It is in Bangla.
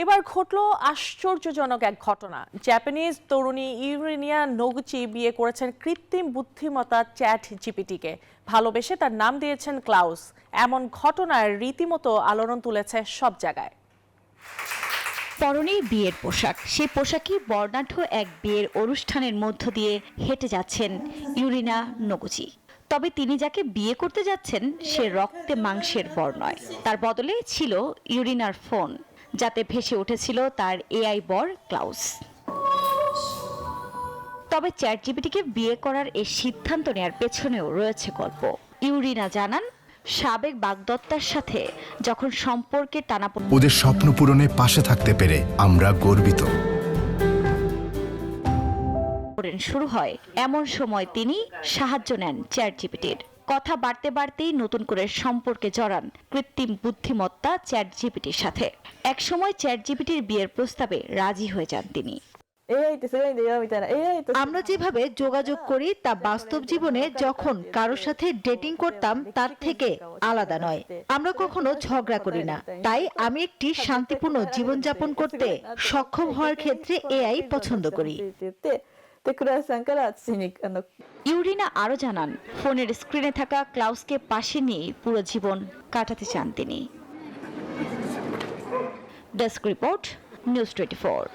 এবার ঘটল আশ্চর্যজনক এক ঘটনা। জাপানিজ তরুণী ইউরেনিয়া নোগুচি বিয়ে করেছেন কৃত্রিম বুদ্ধিমত্তা চ্যাট জিপিটিকে। ভালোবেসে তার নাম দিয়েছেন ক্লাউস। এমন ঘটনার রীতিমতো আলোড়ন তুলেছে সব জায়গায়। পরনে বিয়ের পোশাক, সেই পোশাকই বর্ণাঢ্য এক বিয়ের অনুষ্ঠানের মধ্য দিয়ে হেঁটে যাচ্ছেন ইউরিনা নোগুচি। তবে তিনি যাকে বিয়ে করতে যাচ্ছেন সে রক্তে মাংসের বর নয়। তার বদলে ছিল ইউরিনার ফোন, যাতে ভেসে উঠেছিল তার এআই বর ক্লাউস। তবে চ্যাট জিপিটিকে বিয়ে করার এই সিদ্ধান্ত নেওয়ার পেছনেও রয়েছে গল্প। ইউরিনা জানান, সাবেক বাগদত্তার সাথে যখন সম্পর্কে টানাপোড়েন ওদের স্বপ্ন পূরণে পাশে থাকতে পেরে আমরা গর্বিত। শুরু হয়, এমন সময় তিনি সাহায্য নেন চ্যাট জিপিটির। কথা বাড়তে বাড়তেই নতুন করে সম্পর্কে জড়ান কৃত্রিম বুদ্ধিমত্তা চ্যাট জিপিটির সাথে। একসময় চ্যাট জিপিটির বিয়ের প্রস্তাবে রাজি হয়ে যান তিনি। আমরা যেভাবে যোগাযোগ করি তা বাস্তব জীবনে যখন কারোর সাথে ডেটিং করতাম তার থেকে আলাদা নয়। আমরা কখনো ঝগড়া করি না। তাই আমি একটি শান্তিপূর্ণ জীবনযাপন করতে সক্ষম হওয়ার ক্ষেত্রে এআই পছন্দ করি। ইউরিনা আরো জানান, ফোনের স্ক্রিনে থাকা ক্লাউসকে পাশে নিয়ে পুরো জীবন কাটাতে চান তিনি। Desk report, news 24।